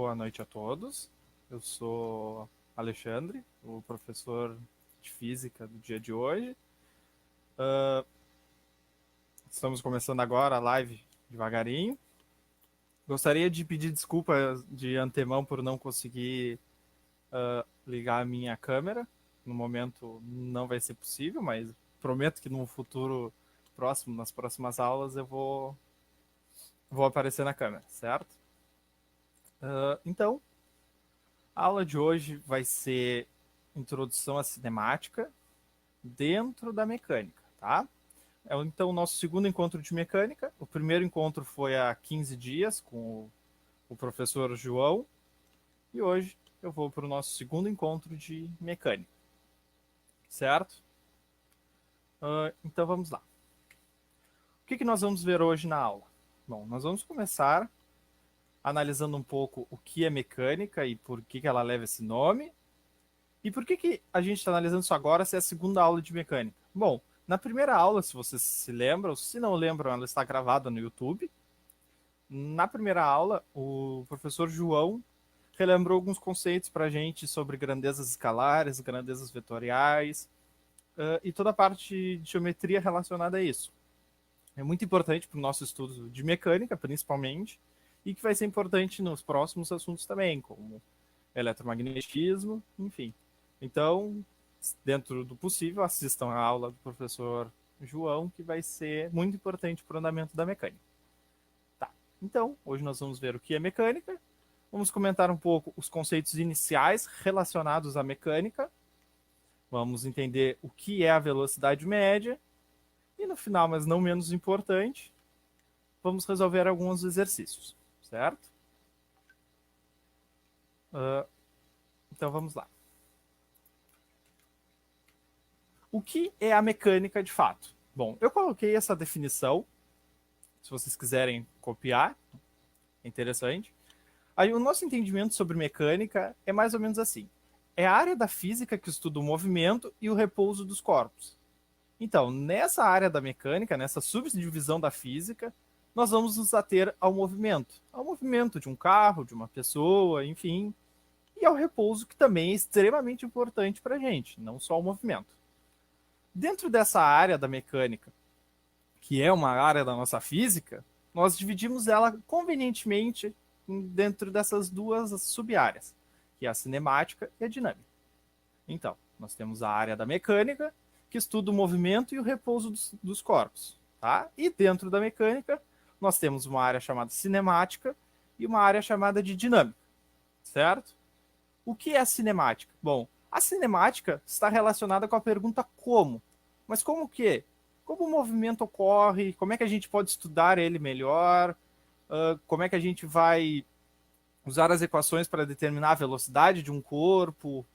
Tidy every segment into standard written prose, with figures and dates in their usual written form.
boa noite a todos. Eu sou Alexandre, o professor de física do dia de hoje. Estamos começando agora a live devagarinho. Gostaria de pedir desculpa de antemão por não conseguir ligar a minha câmera. No momento não vai ser possível, mas prometo que no futuro próximo, nas próximas aulas, eu vou aparecer na câmera, certo? Então, a aula de hoje vai ser introdução à cinemática dentro da mecânica, tá? É então o nosso segundo encontro de mecânica. O primeiro encontro foi há 15 dias com o professor João e hoje eu vou para o nosso segundo encontro de mecânica, certo? Então vamos lá. O que nós vamos ver hoje na aula? Bom, nós vamos começar analisando um pouco o que é mecânica e por que ela leva esse nome. E por que a gente está analisando isso agora se é a segunda aula de mecânica? Bom, na primeira aula, se vocês se lembram, se não lembram, ela está gravada no YouTube. Na primeira aula, o professor João relembrou alguns conceitos para a gente sobre grandezas escalares, grandezas vetoriais e toda a parte de geometria relacionada a isso. É muito importante para o nosso estudo de mecânica, principalmente, e que vai ser importante nos próximos assuntos também, como eletromagnetismo, enfim. Então, dentro do possível, assistam a aula do professor João, que vai ser muito importante para o andamento da mecânica. Tá. Então, hoje nós vamos ver o que é mecânica, vamos comentar um pouco os conceitos iniciais relacionados à mecânica, vamos entender o que é a velocidade média, e no final, mas não menos importante, vamos resolver alguns exercícios, certo? Então vamos lá. O que é a mecânica de fato? Bom, eu coloquei essa definição, se vocês quiserem copiar, é interessante. Aí o nosso entendimento sobre mecânica é mais ou menos assim. É a área da física que estuda o movimento e o repouso dos corpos. Então, nessa área da mecânica, nessa subdivisão da física, nós vamos nos ater ao movimento de um carro, de uma pessoa, enfim, e ao repouso, que também é extremamente importante para a gente, não só o movimento. Dentro dessa área da mecânica, que é uma área da nossa física, nós dividimos ela convenientemente dentro dessas duas sub-áreas, que é a cinemática e a dinâmica. Então, nós temos a área da mecânica, que estuda o movimento e o repouso dos corpos. Tá? E dentro da mecânica, nós temos uma área chamada cinemática e uma área chamada de dinâmica. Certo? O que é a cinemática? Bom, a cinemática está relacionada com a pergunta como. Mas como que? Como o movimento ocorre? Como é que a gente pode estudar ele melhor? Como é que a gente vai usar as equações para determinar a velocidade de um corpo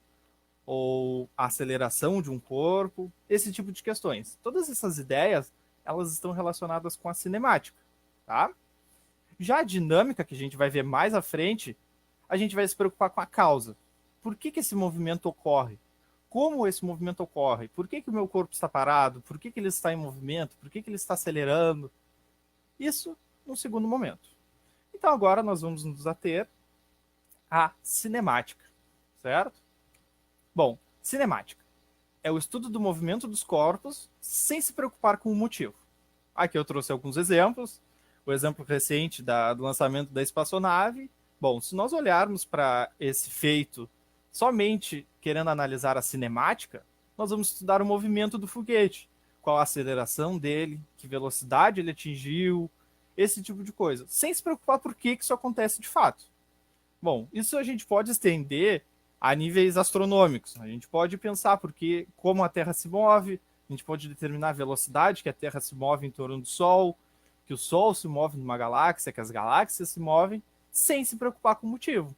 ou a aceleração de um corpo? Esse tipo de questões. Todas essas ideias, elas estão relacionadas com a cinemática. Tá? Já a dinâmica, que a gente vai ver mais à frente, a gente vai se preocupar com a causa. Por que esse movimento ocorre? Como esse movimento ocorre? Por que o meu corpo está parado? Por que ele está em movimento? Por que ele está acelerando? Isso no segundo momento. Então agora nós vamos nos ater à cinemática, certo? Bom, cinemática é o estudo do movimento dos corpos sem se preocupar com o motivo. Aqui eu trouxe alguns exemplos. O exemplo recente do lançamento da espaçonave. Bom, se nós olharmos para esse feito somente querendo analisar a cinemática, nós vamos estudar o movimento do foguete, qual a aceleração dele, que velocidade ele atingiu, esse tipo de coisa, sem se preocupar por que isso acontece de fato. Bom, isso a gente pode estender a níveis astronômicos. A gente pode pensar como a Terra se move, a gente pode determinar a velocidade que a Terra se move em torno do Sol, que o Sol se move numa galáxia, que as galáxias se movem, sem se preocupar com o motivo.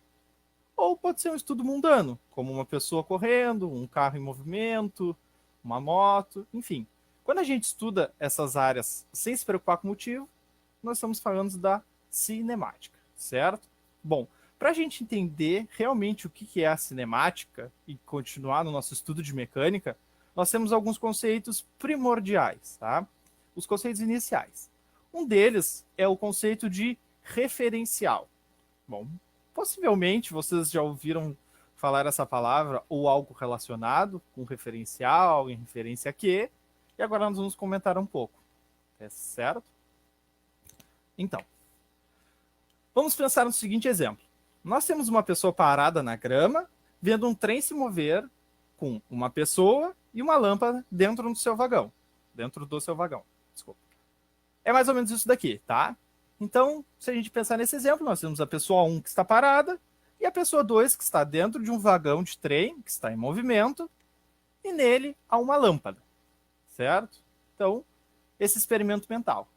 Ou pode ser um estudo mundano, como uma pessoa correndo, um carro em movimento, uma moto, enfim. Quando a gente estuda essas áreas sem se preocupar com o motivo, nós estamos falando da cinemática, certo? Bom, para a gente entender realmente o que é a cinemática e continuar no nosso estudo de mecânica, nós temos alguns conceitos primordiais, tá? Os conceitos iniciais. Um deles é o conceito de referencial. Bom, Possivelmente vocês já ouviram falar essa palavra ou algo relacionado com referencial, em referência a quê, e agora nós vamos comentar um pouco, é certo? Então, vamos pensar no seguinte exemplo. Nós temos uma pessoa parada na grama, vendo um trem se mover com uma pessoa e uma lâmpada dentro do seu vagão. Desculpa. É mais ou menos isso daqui, tá? Então, se a gente pensar nesse exemplo, nós temos a pessoa 1 que está parada e a pessoa 2 que está dentro de um vagão de trem, que está em movimento, e nele há uma lâmpada, certo? Então, esse experimento mental.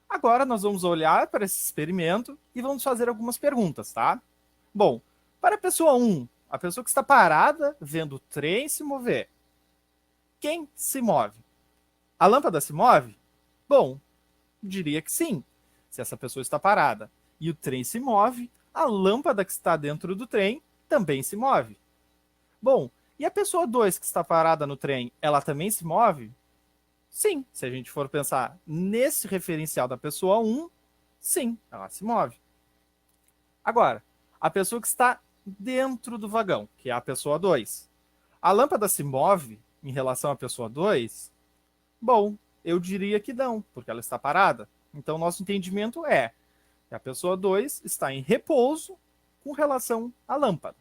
Agora nós vamos olhar para esse experimento e vamos fazer algumas perguntas, tá? Bom, para a pessoa 1, a pessoa que está parada vendo o trem se mover, quem se move? A lâmpada se move? Bom, diria que sim. Se essa pessoa está parada e o trem se move, a lâmpada que está dentro do trem também se move. Bom, e a pessoa 2 que está parada no trem, ela também se move? Sim, se a gente for pensar nesse referencial da pessoa 1, sim, ela se move. Agora, a pessoa que está dentro do vagão, que é a pessoa 2, a lâmpada se move em relação à pessoa 2? Bom, eu diria que não, porque ela está parada. Então, nosso entendimento é que a pessoa 2 está em repouso com relação à lâmpada.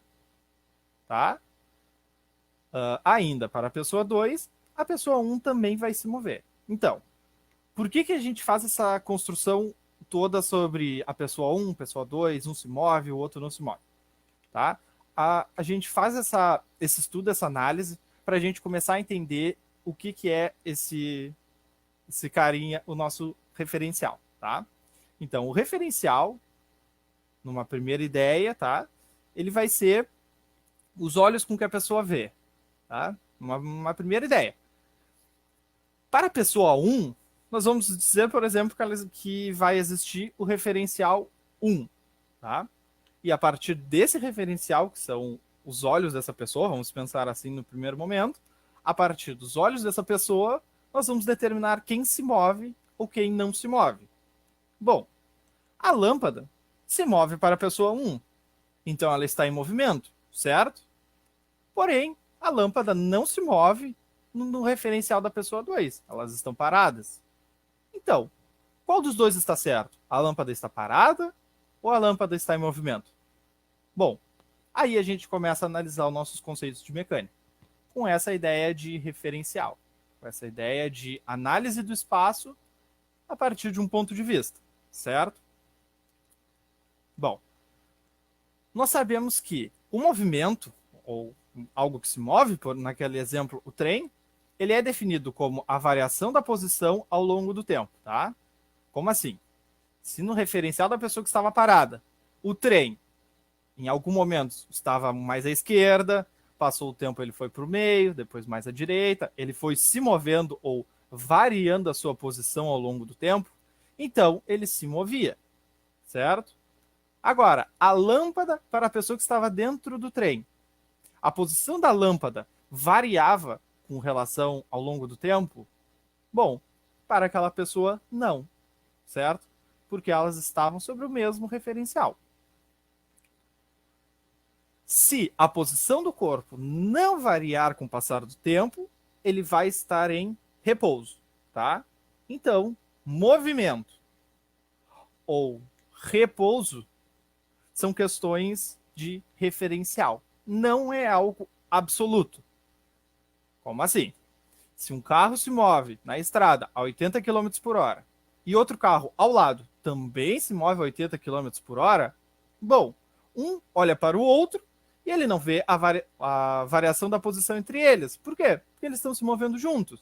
Tá? Ainda para a pessoa 2, a pessoa 1 também vai se mover. Então, por que a gente faz essa construção toda sobre a pessoa 1, pessoa 2, um se move, o outro não se move? Tá? A gente faz esse estudo, essa análise, para a gente começar a entender o que é esse carinha, o nosso referencial. Tá? Então, o referencial, numa primeira ideia, tá? Ele vai ser os olhos com que a pessoa vê. Tá? Uma primeira ideia. Para a pessoa 1, nós vamos dizer, por exemplo, que vai existir o referencial 1. Tá? E a partir desse referencial, que são os olhos dessa pessoa, vamos pensar assim no primeiro momento, a partir dos olhos dessa pessoa, nós vamos determinar quem se move ou quem não se move. Bom, a lâmpada se move para a pessoa 1, então ela está em movimento, certo? Porém, a lâmpada não se move no referencial da pessoa 2, elas estão paradas. Então, qual dos dois está certo? A lâmpada está parada ou a lâmpada está em movimento? Bom, aí a gente começa a analisar os nossos conceitos de mecânica, com essa ideia de referencial, com essa ideia de análise do espaço a partir de um ponto de vista, certo? Bom, nós sabemos que o movimento, ou algo que se move, naquele exemplo, o trem, ele é definido como a variação da posição ao longo do tempo, tá? Como assim? Se no referencial da pessoa que estava parada, o trem, em algum momento, estava mais à esquerda, passou o tempo, ele foi para o meio, depois mais à direita, ele foi se movendo ou variando a sua posição ao longo do tempo, então ele se movia, certo? Agora, a lâmpada para a pessoa que estava dentro do trem. A posição da lâmpada variava com relação ao longo do tempo? Bom, para aquela pessoa, não, certo? Porque elas estavam sobre o mesmo referencial. Se a posição do corpo não variar com o passar do tempo, ele vai estar em repouso, tá? Então, movimento ou repouso são questões de referencial. Não é algo absoluto. Como assim? Se um carro se move na estrada a 80 km por hora e outro carro ao lado também se move a 80 km por hora, bom, um olha para o outro e ele não vê a variação da posição entre eles. Por quê? Porque eles estão se movendo juntos.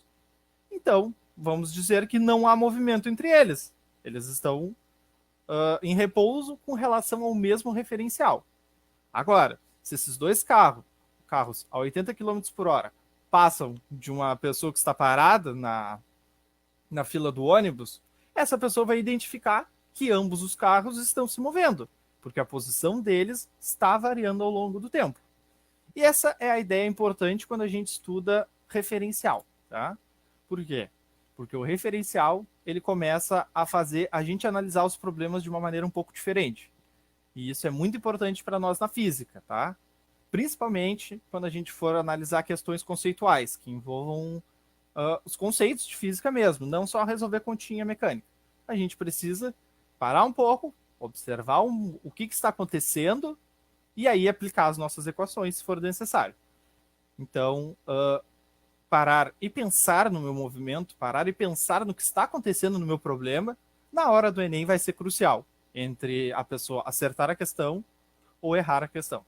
Então, vamos dizer que não há movimento entre eles. Eles estão em repouso com relação ao mesmo referencial. Agora, se esses dois carros a 80 km por hora passam de uma pessoa que está parada na fila do ônibus, essa pessoa vai identificar que ambos os carros estão se movendo, porque a posição deles está variando ao longo do tempo. E essa é a ideia importante quando a gente estuda referencial, tá? Por quê? Porque o referencial, ele começa a fazer a gente analisar os problemas de uma maneira um pouco diferente. E isso é muito importante para nós na física, tá? Principalmente quando a gente for analisar questões conceituais, que envolvam os conceitos de física mesmo, não só resolver continha mecânica. A gente precisa parar um pouco, observar o que está acontecendo e aí aplicar as nossas equações se for necessário. Então, parar e pensar no meu movimento, parar e pensar no que está acontecendo no meu problema, na hora do Enem vai ser crucial entre a pessoa acertar a questão ou errar a questão,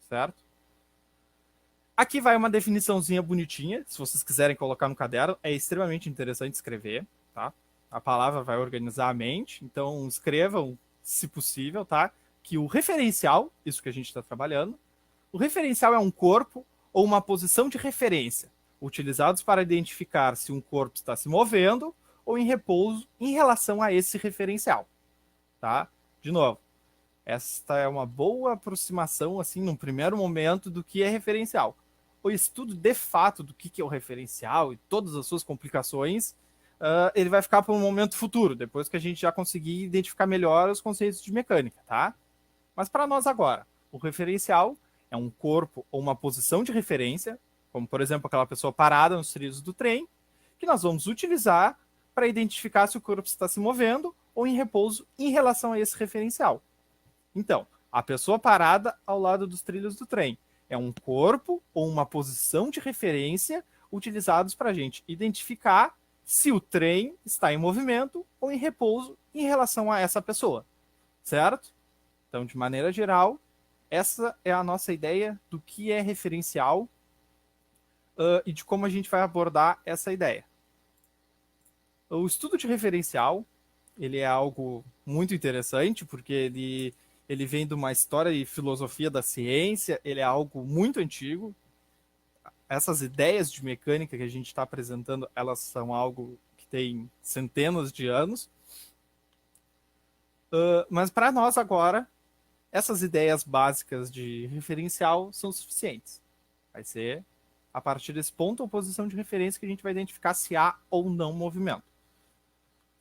certo? Aqui vai uma definiçãozinha bonitinha, se vocês quiserem colocar no caderno, é extremamente interessante escrever, tá? A palavra vai organizar a mente, então escrevam, se possível, tá? Que o referencial, isso que a gente está trabalhando, o referencial é um corpo ou uma posição de referência, utilizados para identificar se um corpo está se movendo ou em repouso em relação a esse referencial, tá? De novo, esta é uma boa aproximação, assim, num primeiro momento, do que é referencial. O estudo de fato do que é o referencial e todas as suas complicações, ele vai ficar para um momento futuro, depois que a gente já conseguir identificar melhor os conceitos de mecânica, tá? Mas para nós agora, o referencial é um corpo ou uma posição de referência, como por exemplo aquela pessoa parada nos trilhos do trem, que nós vamos utilizar para identificar se o corpo está se movendo ou em repouso em relação a esse referencial. Então, a pessoa parada ao lado dos trilhos do trem é um corpo ou uma posição de referência utilizados para a gente identificar se o trem está em movimento ou em repouso em relação a essa pessoa, certo? Então, de maneira geral, essa é a nossa ideia do que é referencial e de como a gente vai abordar essa ideia. O estudo de referencial, ele é algo muito interessante, porque ele vem de uma história e filosofia da ciência, ele é algo muito antigo. Essas ideias de mecânica que a gente está apresentando, elas são algo que tem centenas de anos. Mas para nós agora, essas ideias básicas de referencial são suficientes. Vai ser a partir desse ponto ou posição de referência que a gente vai identificar se há ou não movimento.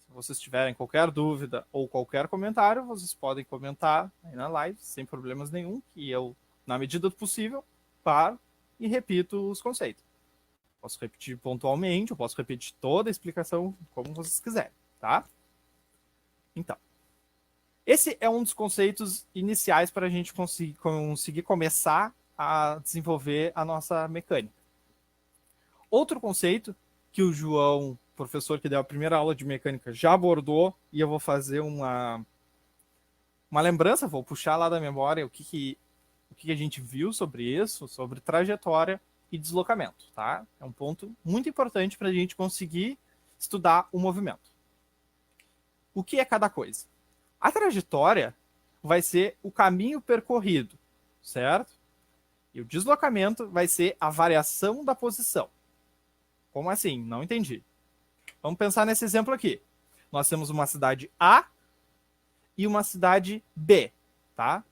Se vocês tiverem qualquer dúvida ou qualquer comentário, vocês podem comentar aí na live, sem problemas nenhum, que eu, na medida do possível, paro e repito os conceitos. Posso repetir pontualmente, eu posso repetir toda a explicação como vocês quiserem, tá? Então, esse é um dos conceitos iniciais para a gente conseguir começar a desenvolver a nossa mecânica. Outro conceito que o João, professor que deu a primeira aula de mecânica, já abordou, e eu vou fazer uma lembrança, vou puxar lá da memória o que a gente viu sobre isso, sobre trajetória e deslocamento, tá? É um ponto muito importante para a gente conseguir estudar o movimento. O que é cada coisa? A trajetória vai ser o caminho percorrido, certo? E o deslocamento vai ser a variação da posição. Como assim? Não entendi. Vamos pensar nesse exemplo aqui. Nós temos uma cidade A e uma cidade B, tá?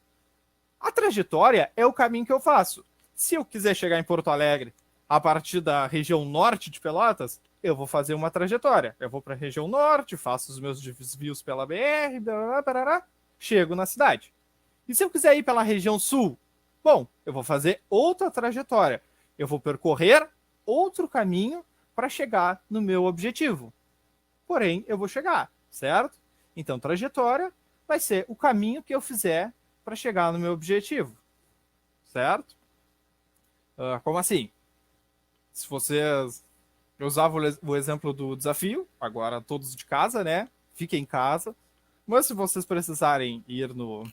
A trajetória é o caminho que eu faço. Se eu quiser chegar em Porto Alegre a partir da região norte de Pelotas, eu vou fazer uma trajetória. Eu vou para a região norte, faço os meus desvios pela BR, chego na cidade. E se eu quiser ir pela região sul? Bom, eu vou fazer outra trajetória. Eu vou percorrer outro caminho para chegar no meu objetivo. Porém, eu vou chegar, certo? Então, trajetória vai ser o caminho que eu fizer para chegar no meu objetivo, certo? Como assim? Se vocês... Eu usava o exemplo do desafio, agora todos de casa, né? Fiquem em casa. Mas se vocês precisarem ir no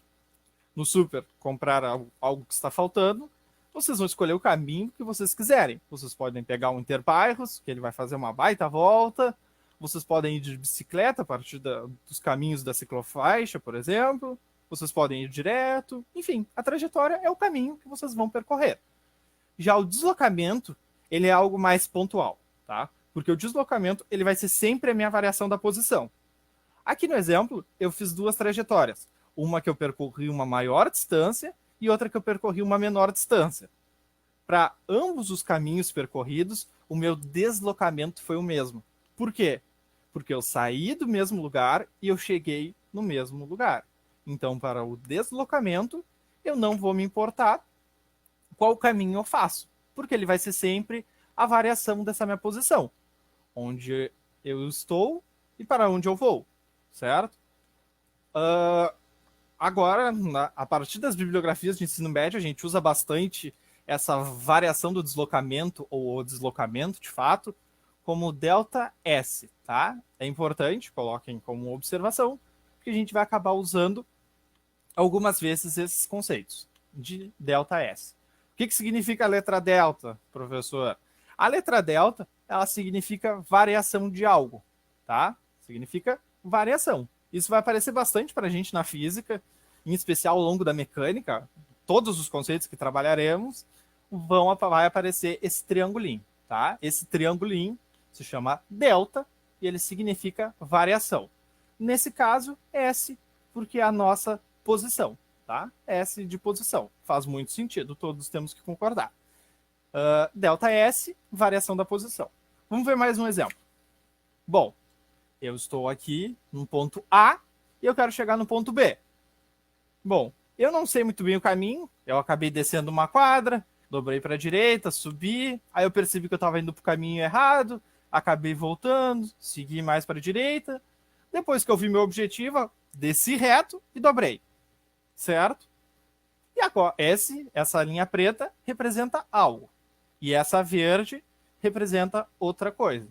super comprar algo que está faltando, vocês vão escolher o caminho que vocês quiserem. Vocês podem pegar um interbairros, que ele vai fazer uma baita volta. Vocês podem ir de bicicleta a partir dos caminhos da ciclofaixa, por exemplo. Vocês podem ir direto. Enfim, a trajetória é o caminho que vocês vão percorrer. Já o deslocamento, ele é algo mais pontual, tá? Porque o deslocamento, ele vai ser sempre a minha variação da posição. Aqui no exemplo, eu fiz duas trajetórias. Uma que eu percorri uma maior distância e outra que eu percorri uma menor distância. Para ambos os caminhos percorridos, o meu deslocamento foi o mesmo. Por quê? Porque eu saí do mesmo lugar e eu cheguei no mesmo lugar. Então, para o deslocamento, eu não vou me importar qual caminho eu faço, porque ele vai ser sempre a variação dessa minha posição, onde eu estou e para onde eu vou, certo? Agora, a partir das bibliografias de ensino médio, a gente usa bastante essa variação do deslocamento ou o deslocamento, de fato, como delta S, tá? É importante, coloquem como observação, que a gente vai acabar usando algumas vezes esses conceitos de delta S. O que significa a letra delta, professor? A letra delta, ela significa variação de algo, tá? Significa variação. Isso vai aparecer bastante para a gente na física, em especial ao longo da mecânica. Todos os conceitos que trabalharemos vai aparecer esse triangulinho, tá? Esse triangulinho se chama delta e ele significa variação. Nesse caso, S, porque é a nossa posição, tá? S de posição. Faz muito sentido, todos temos que concordar. Delta S, variação da posição. Vamos ver mais um exemplo. Bom, eu estou aqui no ponto A e eu quero chegar no ponto B. Bom, eu não sei muito bem o caminho, eu acabei descendo uma quadra, dobrei para a direita, subi, aí eu percebi que eu estava indo para o caminho errado, acabei voltando, segui mais para a direita. Depois que eu vi meu objetivo, desci reto e dobrei, certo? E agora, essa linha preta representa algo, e essa verde representa outra coisa.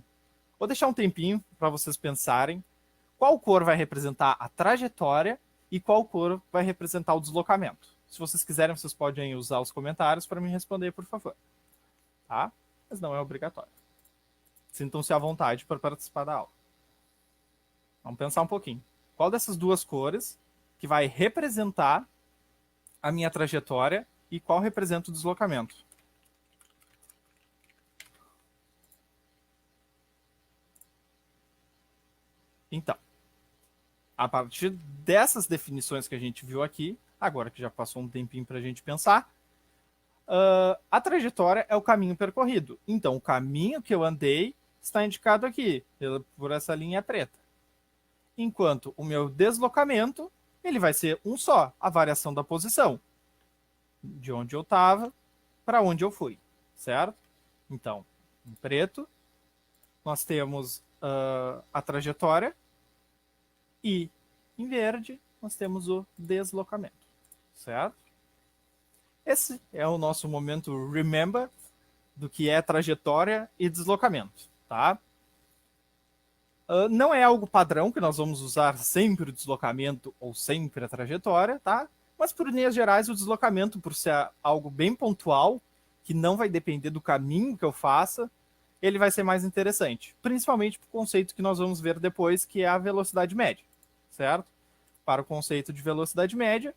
Vou deixar um tempinho para vocês pensarem qual cor vai representar a trajetória e qual cor vai representar o deslocamento. Se vocês quiserem, vocês podem usar os comentários para me responder, por favor. Tá? Mas não é obrigatório. Sintam-se à vontade para participar da aula. Vamos pensar um pouquinho. Qual dessas duas cores que vai representar a minha trajetória e qual representa o deslocamento? Então, a partir dessas definições que a gente viu aqui, agora que já passou um tempinho para a gente pensar, a trajetória é o caminho percorrido. Então, o caminho que eu andei está indicado aqui, por essa linha preta. Enquanto o meu deslocamento, ele vai ser um só, a variação da posição. De onde eu estava para onde eu fui, certo? Então, em preto, nós temos a trajetória e em verde nós temos o deslocamento, certo? Esse é o nosso momento remember do que é trajetória e deslocamento, tá? Não é algo padrão que nós vamos usar sempre o deslocamento ou sempre a trajetória, tá? Mas por linhas gerais o deslocamento, por ser algo bem pontual, que não vai depender do caminho que eu faça, ele vai ser mais interessante, principalmente para o conceito que nós vamos ver depois, que é a velocidade média, certo? Para o conceito de velocidade média,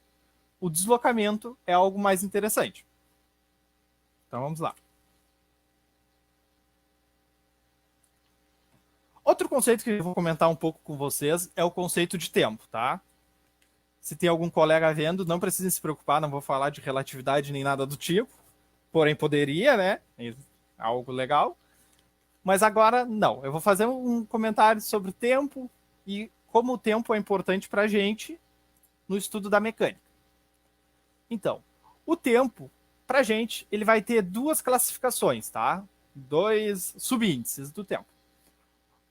o deslocamento é algo mais interessante. Então vamos lá. Outro conceito que eu vou comentar um pouco com vocês é o conceito de tempo, tá? Se tem algum colega vendo, não precisem se preocupar, não vou falar de relatividade nem nada do tipo, porém poderia, né? É algo legal. Mas agora, não. Eu vou fazer um comentário sobre o tempo e como o tempo é importante para a gente no estudo da mecânica. Então, o tempo, para a gente, ele vai ter duas classificações, tá? Dois subíndices do tempo.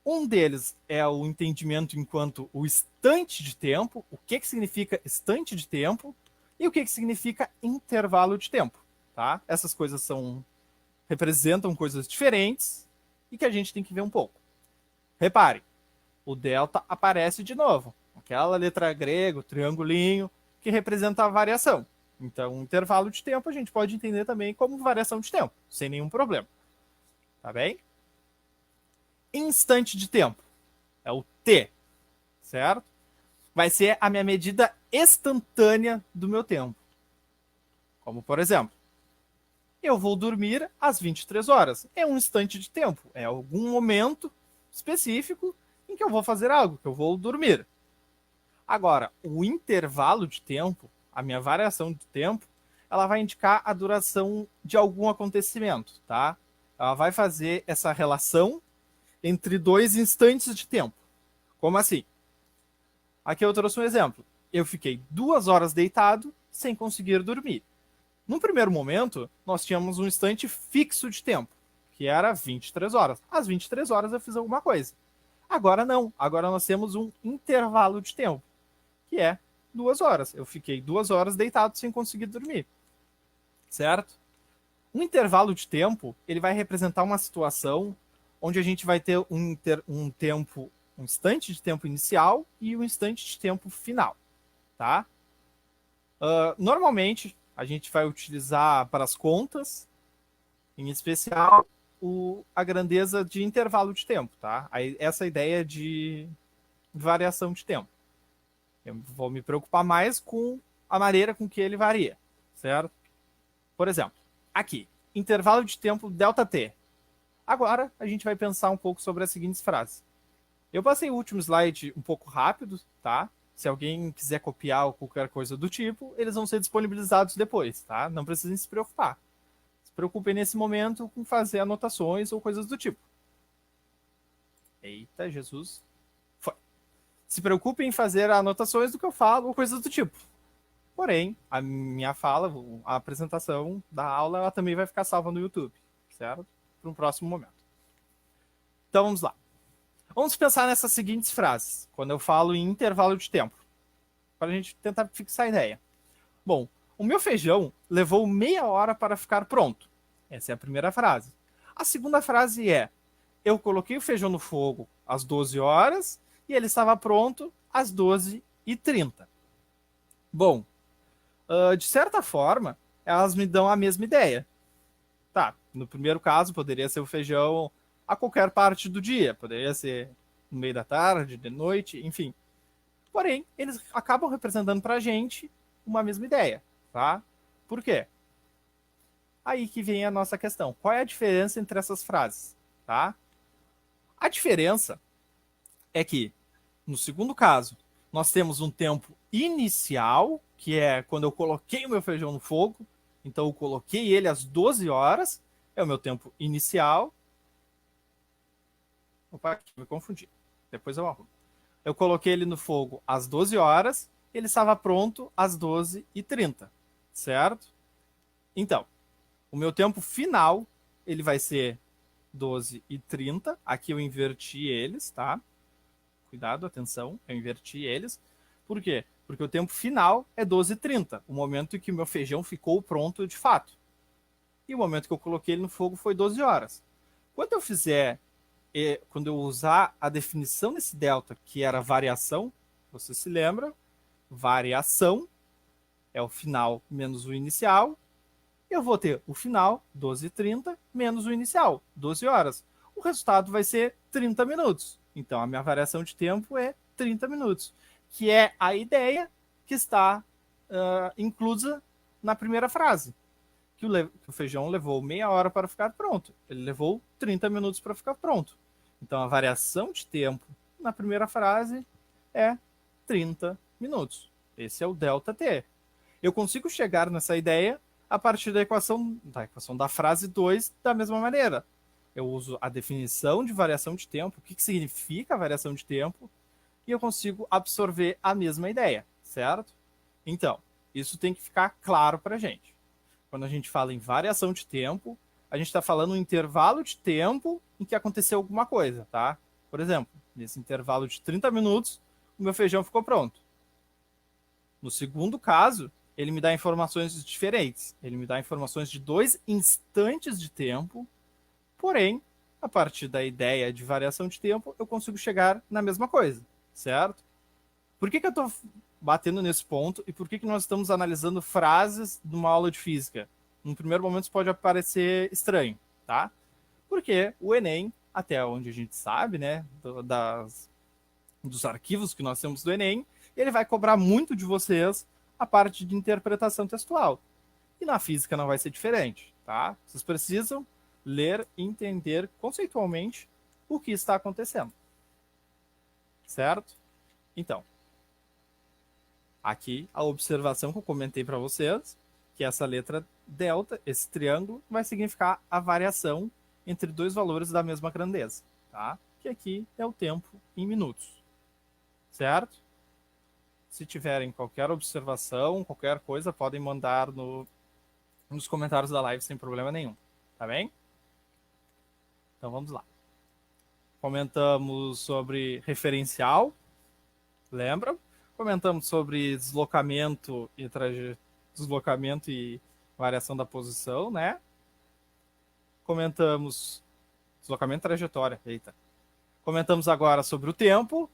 Um deles é o entendimento enquanto o instante de tempo, o que significa instante de tempo e o que significa intervalo de tempo, tá? Essas coisas representam coisas diferentes e que a gente tem que ver um pouco. Repare, o delta aparece de novo, aquela letra grega, o triangulinho, que representa a variação. Então, o intervalo de tempo a gente pode entender também como variação de tempo, sem nenhum problema. Tá bem? Instante de tempo é o T, certo? Vai ser a minha medida instantânea do meu tempo. Como, por exemplo, eu vou dormir às 23 horas. É um instante de tempo, é algum momento específico em que eu vou fazer algo, que eu vou dormir. Agora, o intervalo de tempo, a minha variação de tempo, ela vai indicar a duração de algum acontecimento, tá? Ela vai fazer essa relação entre dois instantes de tempo. Como assim? Aqui eu trouxe um exemplo. eu fiquei 2 horas deitado sem conseguir dormir. Num primeiro momento, nós tínhamos um instante fixo de tempo, que era 23 horas. Às 23 horas eu fiz alguma coisa. Agora não. Agora nós temos um intervalo de tempo, que é 2 horas. Eu fiquei 2 horas deitado sem conseguir dormir. Certo? Um intervalo de tempo, ele vai representar uma situação onde a gente vai ter um tempo, um instante de tempo inicial e um instante de tempo final, tá? Normalmente, a gente vai utilizar para as contas, em especial, a grandeza de intervalo de tempo, tá? Essa ideia de variação de tempo. Eu vou me preocupar mais com a maneira com que ele varia, certo? Por exemplo, aqui, intervalo de tempo ΔT. Agora, a gente vai pensar um pouco sobre as seguintes frases. Eu passei o último slide um pouco rápido, tá? Se alguém quiser copiar ou qualquer coisa do tipo, eles vão ser disponibilizados depois, tá? Não precisem se preocupar. Se preocupem nesse momento com fazer anotações ou coisas do tipo. Eita, Jesus. Foi. Se preocupem em fazer anotações do que eu falo ou coisas do tipo. Porém, a minha fala, a apresentação da aula, ela também vai ficar salva no YouTube, certo? Para um próximo momento. Então, vamos lá. Vamos pensar nessas seguintes frases, quando eu falo em intervalo de tempo, para a gente tentar fixar a ideia. Bom, o meu feijão levou meia hora para ficar pronto. Essa é a primeira frase. A segunda frase é: eu coloquei o feijão no fogo às 12 horas e ele estava pronto às 12h30. Bom, de certa forma, elas me dão a mesma ideia. Tá, no primeiro caso, poderia ser o feijão a qualquer parte do dia. Poderia ser no meio da tarde, de noite, enfim. Porém, eles acabam representando pra gente uma mesma ideia, tá? Por quê? Aí que vem a nossa questão. Qual é a diferença entre essas frases, tá? A diferença é que, no segundo caso, nós temos um tempo inicial, que é quando eu coloquei o meu feijão no fogo. Então, eu coloquei ele às 12 horas, é o meu tempo inicial. Opa, me confundi. Depois eu arrumo. Eu coloquei ele no fogo às 12 horas, ele estava pronto às 12h30, certo? Então, o meu tempo final, ele vai ser 12h30. Aqui eu inverti eles, tá? Cuidado, atenção, eu inverti eles. Por quê? Porque o tempo final é 12h30, o momento em que o meu feijão ficou pronto de fato. E o momento que eu coloquei ele no fogo foi 12 horas. Quando eu fizer, quando eu usar a definição desse delta, que era variação, você se lembra? Variação é o final menos o inicial. Eu vou ter o final, 12h30, menos o inicial, 12 horas. O resultado vai ser 30 minutos. Então, a minha variação de tempo é 30 minutos, que é a ideia que está inclusa na primeira frase. Que o feijão levou meia hora para ficar pronto. Ele levou 30 minutos para ficar pronto. Então, a variação de tempo na primeira frase é 30 minutos. Esse é o ΔT. Eu consigo chegar nessa ideia a partir da equação da frase 2 da mesma maneira. Eu uso a definição de variação de tempo, o que significa variação de tempo, e eu consigo absorver a mesma ideia, certo? Então, isso tem que ficar claro para a gente. Quando a gente fala em variação de tempo, a gente está falando um intervalo de tempo em que aconteceu alguma coisa, tá? Por exemplo, nesse intervalo de 30 minutos, o meu feijão ficou pronto. No segundo caso, ele me dá informações diferentes. Ele me dá informações de 2 instantes de tempo, porém, a partir da ideia de variação de tempo, eu consigo chegar na mesma coisa, certo? Por que eu estou batendo nesse ponto e por que nós estamos analisando frases de uma aula de física? No primeiro momento isso pode parecer estranho, tá? Porque o Enem, até onde a gente sabe, né, dos arquivos que nós temos do Enem, ele vai cobrar muito de vocês a parte de interpretação textual. E na física não vai ser diferente, tá? Vocês precisam ler e entender conceitualmente o que está acontecendo. Certo? Então, aqui a observação que eu comentei para vocês, que essa letra delta, esse triângulo, vai significar a variação entre 2 valores da mesma grandeza, tá? Que aqui é o tempo em minutos. Certo? Se tiverem qualquer observação, qualquer coisa, podem mandar nos comentários da live sem problema nenhum. Tá bem? Então vamos lá. Comentamos sobre referencial, lembram? Comentamos sobre deslocamento e variação da posição, né? Comentamos deslocamento e trajetória, eita. Comentamos agora sobre o tempo.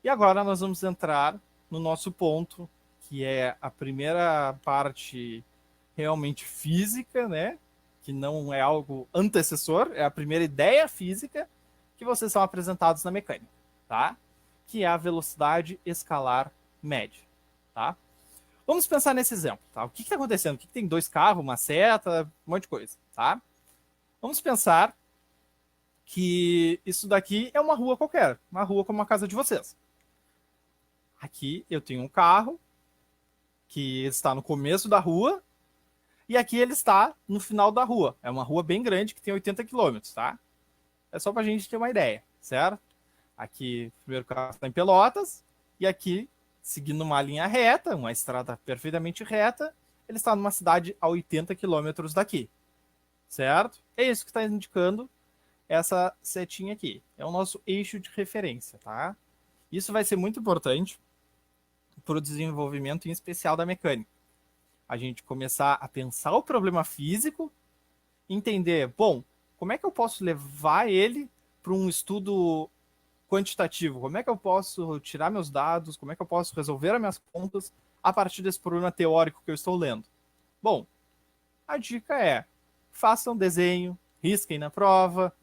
E agora nós vamos entrar no nosso ponto, que é a primeira parte realmente física, né? Que não é algo antecessor, é a primeira ideia física que vocês são apresentados na mecânica, tá? Que é a velocidade escalar média, tá? Vamos pensar nesse exemplo, tá? O que está acontecendo? O que tem dois carros, uma seta, um monte de coisa, tá? Vamos pensar que isso daqui é uma rua qualquer, uma rua como a casa de vocês. Aqui eu tenho um carro que está no começo da rua e aqui ele está no final da rua. É uma rua bem grande que tem 80 quilômetros, tá? É só para a gente ter uma ideia, certo? Aqui o primeiro carro está em Pelotas e aqui, seguindo uma linha reta, uma estrada perfeitamente reta, ele está numa cidade a 80 quilômetros daqui, certo? É isso que está indicando essa setinha aqui. É o nosso eixo de referência, tá? Isso vai ser muito importante para o desenvolvimento em especial da mecânica. A gente começar a pensar o problema físico, entender, bom, como é que eu posso levar ele para um estudo quantitativo? Como é que eu posso tirar meus dados? Como é que eu posso resolver as minhas contas a partir desse problema teórico que eu estou lendo? Bom, a dica é, façam um desenho, risquem na prova,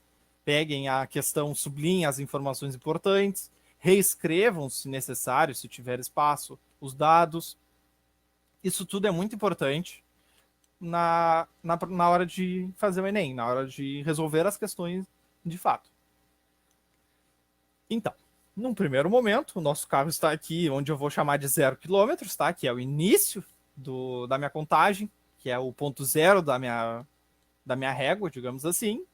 peguem a questão, sublinhem as informações importantes, reescrevam, se necessário, se tiver espaço, os dados. Isso tudo é muito importante na hora de fazer o Enem, na hora de resolver as questões de fato. Então, num primeiro momento, o nosso carro está aqui, onde eu vou chamar de 0 km, tá? Que é o início da minha contagem, que é o ponto zero da minha régua, digamos assim.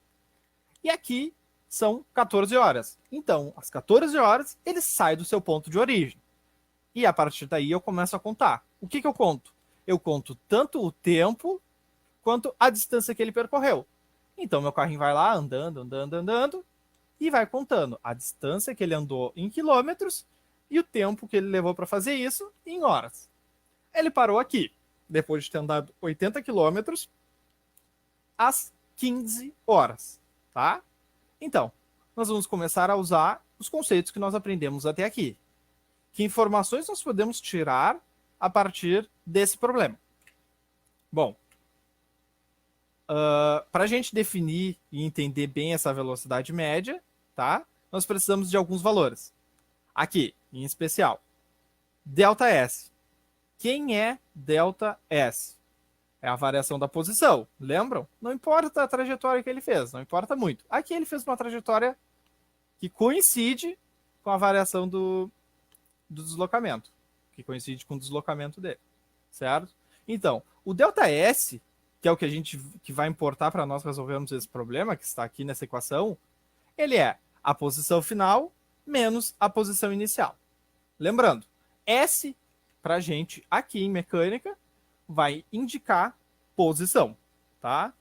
E aqui são 14 horas. Então, às 14 horas, ele sai do seu ponto de origem. E a partir daí eu começo a contar. O que eu conto? Eu conto tanto o tempo quanto a distância que ele percorreu. Então, meu carrinho vai lá andando, e vai contando a distância que ele andou em quilômetros e o tempo que ele levou para fazer isso em horas. Ele parou aqui, depois de ter andado 80 quilômetros, às 15 horas, tá? Então, nós vamos começar a usar os conceitos que nós aprendemos até aqui. Que informações nós podemos tirar a partir desse problema? Bom, para a gente definir e entender bem essa velocidade média, tá? Nós precisamos de alguns valores. Aqui, em especial, ΔS. Quem é ΔS? É a variação da posição, lembram? Não importa a trajetória que ele fez, não importa muito. Aqui ele fez uma trajetória que coincide com a variação do deslocamento, que coincide com o deslocamento dele, certo? Então, o ΔS, que é o que vai importar para nós resolvermos esse problema, que está aqui nessa equação, ele é a posição final menos a posição inicial. Lembrando, S, para a gente aqui em mecânica, vai indicar posição, tá?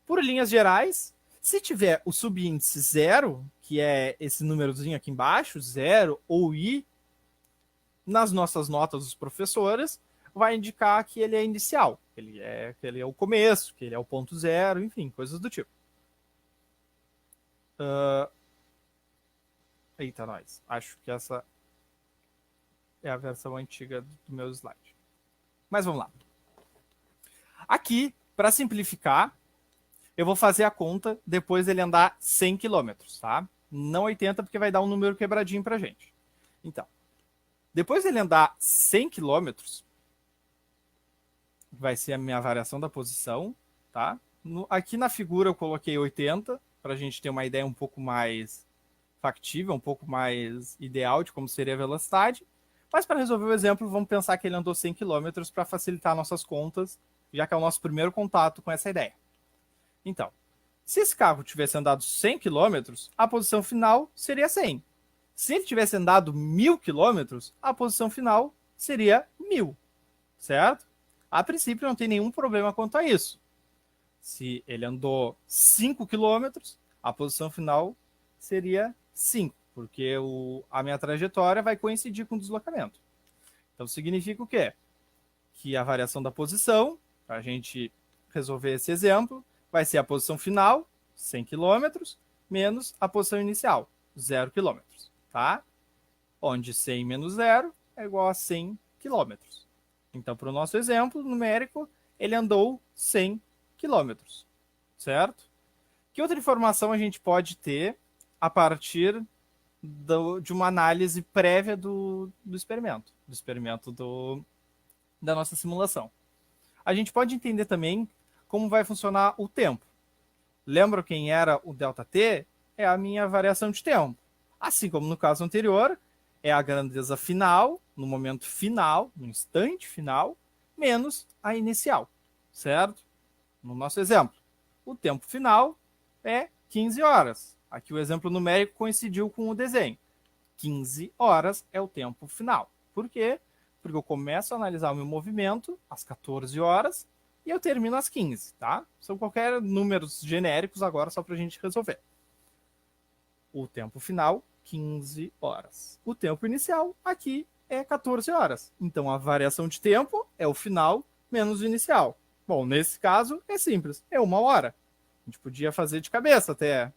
Por linhas gerais, se tiver o subíndice 0, que é esse númerozinho aqui embaixo, 0 ou I, nas nossas notas dos professores, vai indicar que ele é inicial, que ele é o começo, que ele é o ponto zero, enfim, coisas do tipo. Eita, nós. Acho que essa é a versão antiga do meu slide. Mas vamos lá. Aqui, para simplificar, eu vou fazer a conta depois dele andar 100 km, tá? Não 80, porque vai dar um número quebradinho pra gente. Então, depois dele andar 100 km, vai ser a minha variação da posição, tá? Aqui na figura eu coloquei 80, para a gente ter uma ideia um pouco mais factível, um pouco mais ideal de como seria a velocidade. Mas para resolver o exemplo, vamos pensar que ele andou 100 km para facilitar nossas contas, já que é o nosso primeiro contato com essa ideia. Então, se esse carro tivesse andado 100 km, a posição final seria 100. Se ele tivesse andado 1.000 quilômetros, a posição final seria 1.000, certo? A princípio não tem nenhum problema quanto a isso. Se ele andou 5 quilômetros, a posição final seria 5, porque a minha trajetória vai coincidir com o deslocamento. Então significa o quê? Que a variação da posição, para a gente resolver esse exemplo, vai ser a posição final, 100 km, menos a posição inicial, 0 km. Tá? Onde 100 menos 0 é igual a 100 km. Então, para o nosso exemplo numérico, ele andou 100 km. Certo? Que outra informação a gente pode ter a partir de uma análise prévia do experimento, da nossa simulação? A gente pode entender também como vai funcionar o tempo. Lembra quem era o ΔT? É a minha variação de tempo. Assim como no caso anterior, é a grandeza final, no momento final, no instante final, menos a inicial, certo? No nosso exemplo, o tempo final é 15 horas. Aqui o exemplo numérico coincidiu com o desenho. 15 horas é o tempo final. Por quê? Porque eu começo a analisar o meu movimento às 14 horas e eu termino às 15, tá? São qualquer números genéricos agora só para a gente resolver. O tempo final, 15 horas. O tempo inicial aqui é 14 horas. Então a variação de tempo é o final menos o inicial. Bom, nesse caso é simples, é 1 hora. A gente podia fazer de cabeça até.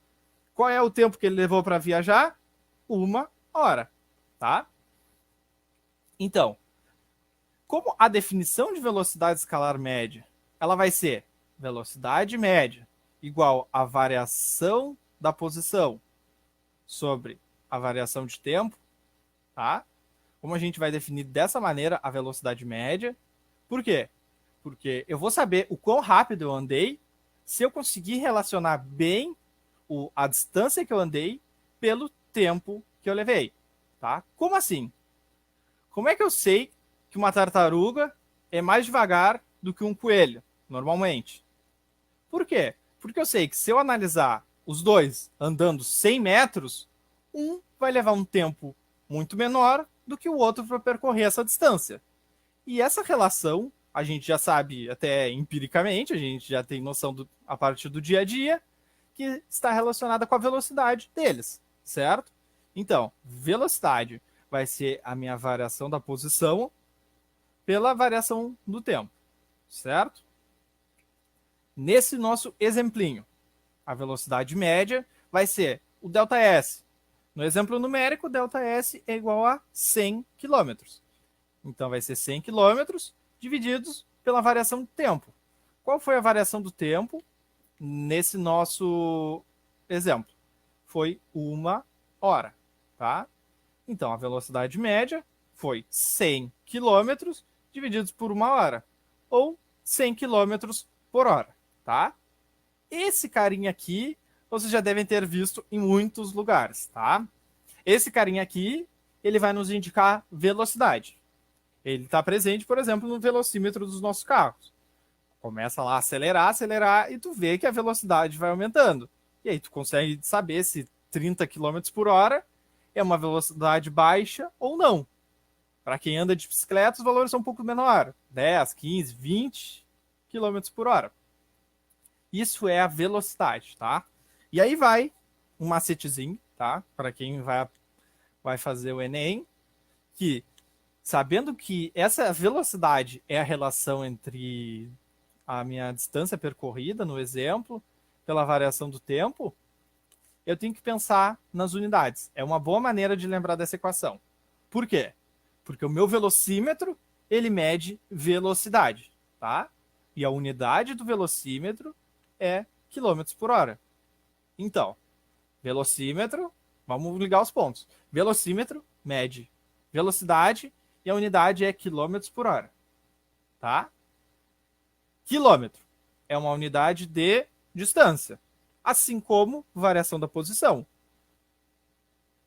Qual é o tempo que ele levou para viajar? 1 hora, tá? Então, como a definição de velocidade escalar média, ela vai ser velocidade média igual a variação da posição sobre a variação de tempo, tá? Como a gente vai definir dessa maneira a velocidade média? Por quê? Porque eu vou saber o quão rápido eu andei se eu conseguir relacionar bem a distância que eu andei pelo tempo que eu levei, tá? Como assim? Como é que eu sei que uma tartaruga é mais devagar do que um coelho, normalmente? Por quê? Porque eu sei que se eu analisar os dois andando 100 metros, um vai levar um tempo muito menor do que o outro para percorrer essa distância. E essa relação, a gente já sabe até empiricamente, a gente já tem noção a partir do dia a dia, que está relacionada com a velocidade deles, certo? Então, velocidade vai ser a minha variação da posição pela variação do tempo, certo? Nesse nosso exemplinho, a velocidade média vai ser o ΔS. No exemplo numérico, ΔS é igual a 100 km. Então, vai ser 100 km divididos pela variação do tempo. Qual foi a variação do tempo nesse nosso exemplo? Foi 1 hora, tá? Então, a velocidade média foi 100 km divididos por 1 hora, ou 100 km por hora, tá? Esse carinha aqui, vocês já devem ter visto em muitos lugares, tá? Esse carinha aqui, ele vai nos indicar velocidade. Ele está presente, por exemplo, no velocímetro dos nossos carros. Começa lá a acelerar, acelerar, e tu vê que a velocidade vai aumentando. E aí tu consegue saber se 30 km por hora é uma velocidade baixa ou não. Para quem anda de bicicleta, os valores são um pouco menor, 10, 15, 20 km por hora. Isso é a velocidade, tá? E aí vai um macetezinho, tá? Para quem vai fazer o Enem, que sabendo que essa velocidade é a relação entre a minha distância percorrida, no exemplo, pela variação do tempo, eu tenho que pensar nas unidades. É uma boa maneira de lembrar dessa equação. Por quê? Porque o meu velocímetro, ele mede velocidade, tá? E a unidade do velocímetro é quilômetros por hora. Então, velocímetro, vamos ligar os pontos. Velocímetro mede velocidade e a unidade é quilômetros por hora, tá? Quilômetro é uma unidade de distância, assim como variação da posição.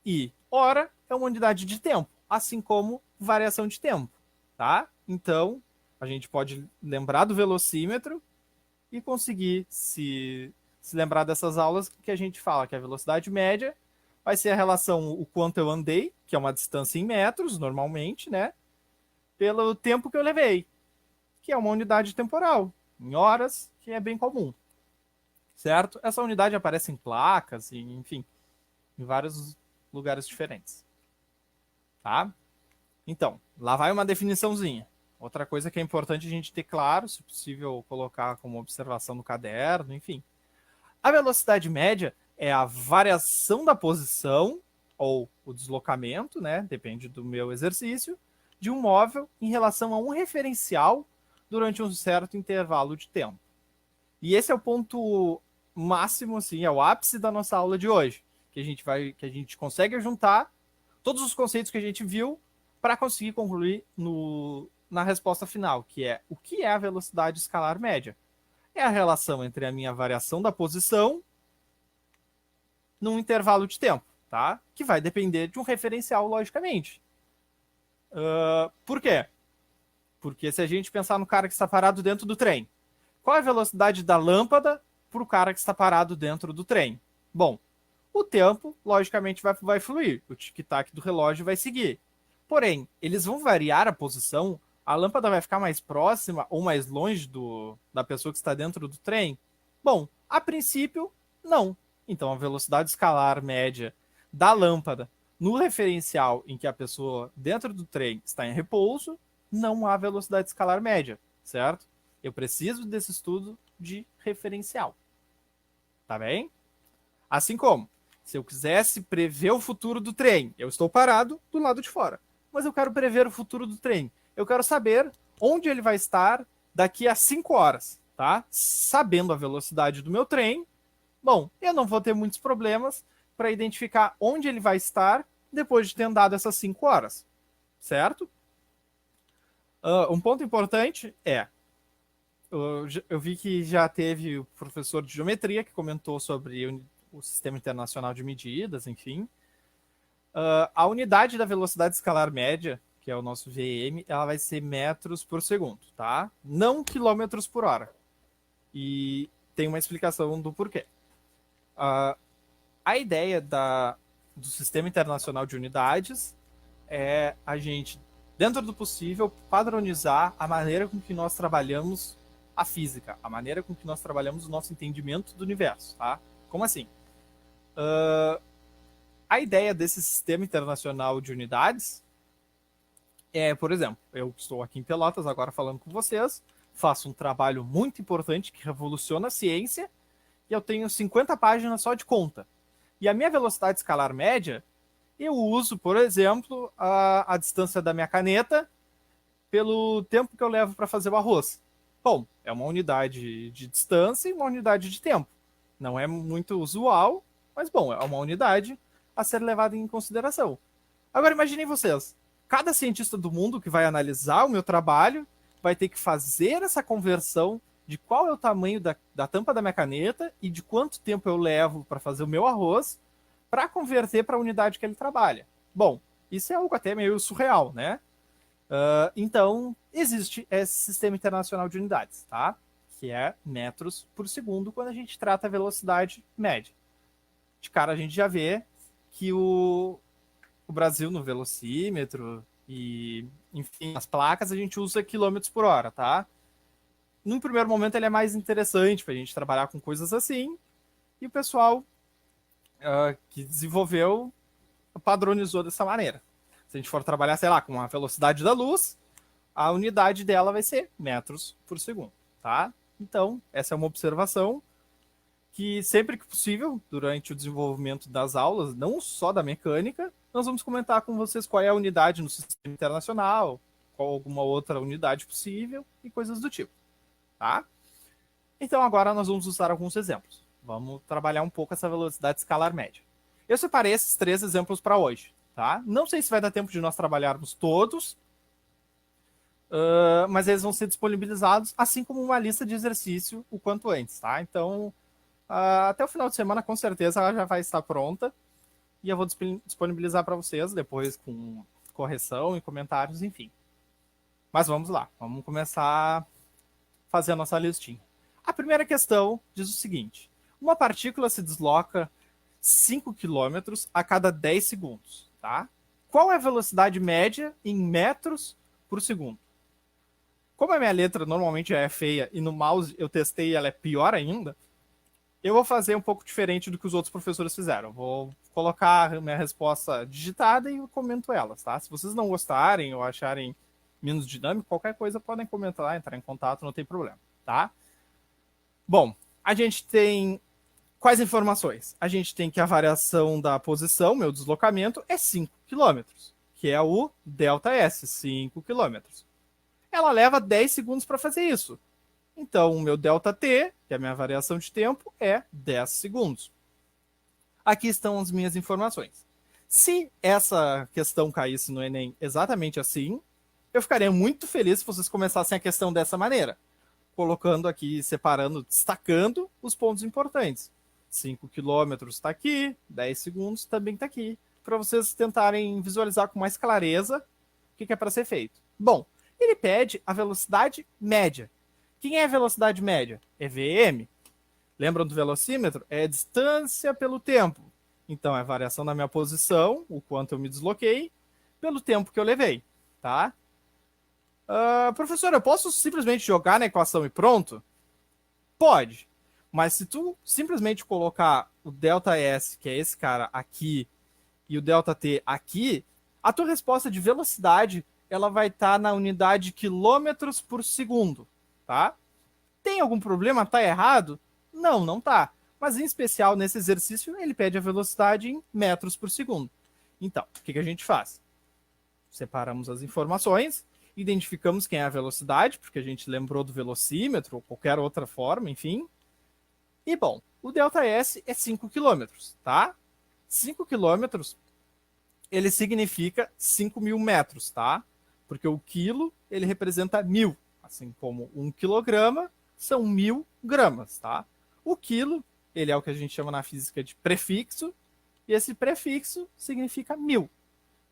E hora é uma unidade de tempo, assim como variação de tempo, tá? Então, a gente pode lembrar do velocímetro e conseguir se lembrar dessas aulas que a gente fala que a velocidade média vai ser a relação o quanto eu andei, que é uma distância em metros, normalmente, né? Pelo tempo que eu levei, que é uma unidade temporal, em horas, que é bem comum, certo? Essa unidade aparece em placas, enfim, em vários lugares diferentes, tá? Então, lá vai uma definiçãozinha. Outra coisa que é importante a gente ter claro, se possível colocar como observação no caderno, enfim. A velocidade média é a variação da posição ou o deslocamento, né? Depende do meu exercício, de um móvel em relação a um referencial durante um certo intervalo de tempo. E esse é o ponto máximo, assim, é o ápice da nossa aula de hoje, que a gente consegue juntar todos os conceitos que a gente viu para conseguir concluir na resposta final, que é o que é a velocidade escalar média? É a relação entre a minha variação da posição num intervalo de tempo, tá? Que vai depender de um referencial, logicamente. Por quê? Porque se a gente pensar no cara que está parado dentro do trem, qual é a velocidade da lâmpada para o cara que está parado dentro do trem? Bom, o tempo, logicamente, vai fluir. O tic-tac do relógio vai seguir. Porém, eles vão variar a posição. A lâmpada vai ficar mais próxima ou mais longe da pessoa que está dentro do trem? Bom, a princípio, não. Então, a velocidade escalar média da lâmpada no referencial em que a pessoa dentro do trem está em repouso, não há velocidade escalar média, certo? Eu preciso desse estudo de referencial. Tá bem? Assim como, se eu quisesse prever o futuro do trem, eu estou parado do lado de fora. Mas eu quero prever o futuro do trem. Eu quero saber onde ele vai estar daqui a 5 horas, tá? Sabendo a velocidade do meu trem, bom, eu não vou ter muitos problemas para identificar onde ele vai estar depois de ter andado essas 5 horas, certo? Um ponto importante é, eu vi que já teve o professor de geometria que comentou sobre o Sistema Internacional de Medidas, enfim. A unidade da velocidade escalar média, que é o nosso VM, ela vai ser metros por segundo, tá? Não quilômetros por hora. E tem uma explicação do porquê. A ideia do Sistema Internacional de Unidades é a gente, dentro do possível, padronizar a maneira com que nós trabalhamos a física, a maneira com que nós trabalhamos o nosso entendimento do universo, tá? Como assim? A ideia desse Sistema Internacional de Unidades é, por exemplo, eu estou aqui em Pelotas agora falando com vocês, faço um trabalho muito importante que revoluciona a ciência e eu tenho 50 páginas só de conta. E a minha velocidade escalar média, eu uso, por exemplo, a distância da minha caneta pelo tempo que eu levo para fazer o arroz. Bom, é uma unidade de distância e uma unidade de tempo. Não é muito usual, mas bom, é uma unidade a ser levada em consideração. Agora imaginem vocês, cada cientista do mundo que vai analisar o meu trabalho vai ter que fazer essa conversão de qual é o tamanho da tampa da minha caneta e de quanto tempo eu levo para fazer o meu arroz para converter para a unidade que ele trabalha. Bom, isso é algo até meio surreal, né? Então, existe esse Sistema Internacional de Unidades, tá? Que é metros por segundo quando a gente trata a velocidade média. De cara, a gente já vê que o Brasil no velocímetro e, enfim, as placas a gente usa quilômetros por hora, tá? Num primeiro momento ele é mais interessante para a gente trabalhar com coisas assim e o pessoal que desenvolveu padronizou dessa maneira. Se a gente for trabalhar, sei lá, com a velocidade da luz, a unidade dela vai ser metros por segundo, tá? Então, essa é uma observação que sempre que possível, durante o desenvolvimento das aulas, não só da mecânica, nós vamos comentar com vocês qual é a unidade no sistema internacional, qual alguma outra unidade possível e coisas do tipo, tá? Então agora nós vamos usar alguns exemplos. Vamos trabalhar um pouco essa velocidade escalar média. Eu separei esses 3 exemplos para hoje, tá? Não sei se vai dar tempo de nós trabalharmos todos, mas eles vão ser disponibilizados, assim como uma lista de exercício o quanto antes, tá? Então, até o final de semana, com certeza, ela já vai estar pronta e eu vou disponibilizar para vocês depois com correção e comentários, enfim. Mas vamos lá, vamos começar a fazer a nossa listinha. A primeira questão diz o seguinte: uma partícula se desloca 5 km a cada 10 segundos, tá? Qual é a velocidade média em metros por segundo? Como a minha letra normalmente já é feia e no mouse eu testei e ela é pior ainda, eu vou fazer um pouco diferente do que os outros professores fizeram. Vou colocar minha resposta digitada e eu comento elas, tá? Se vocês não gostarem ou acharem menos dinâmico, qualquer coisa podem comentar lá, entrar em contato, não tem problema, tá? Bom, a gente tem quais informações? A gente tem que a variação da posição, meu deslocamento, é 5 km, que é o ΔS, 5 km. Ela leva 10 segundos para fazer isso. Então, o meu ΔT, que é a minha variação de tempo, é 10 segundos. Aqui estão as minhas informações. Se essa questão caísse no Enem exatamente assim, eu ficaria muito feliz se vocês começassem a questão dessa maneira, colocando aqui, separando, destacando os pontos importantes. 5 quilômetros está aqui, 10 segundos também está aqui, para vocês tentarem visualizar com mais clareza o que é para ser feito. Bom, ele pede a velocidade média. Quem é a velocidade média? É VM. Lembram do velocímetro? É a distância pelo tempo. Então, é a variação da minha posição, o quanto eu me desloquei, pelo tempo que eu levei, tá? Professor, eu posso simplesmente jogar na equação e pronto? Pode. Mas se tu simplesmente colocar o ΔS, que é esse cara aqui, e o ΔT aqui, a tua resposta de velocidade ela vai estar na unidade quilômetros por segundo, tá? Tem algum problema? Tá errado? Não, não tá. Mas em especial nesse exercício ele pede a velocidade em metros por segundo. Então, o que a gente faz? Separamos as informações, identificamos quem é a velocidade, porque a gente lembrou do velocímetro ou qualquer outra forma, enfim. E bom, o ΔS é 5 km, tá? 5 km ele significa 5.000 metros, tá? Porque o quilo ele representa 1.000, assim como 1 quilograma são 1.000 gramas, tá? O quilo ele é o que a gente chama na física de prefixo e esse prefixo significa 1.000.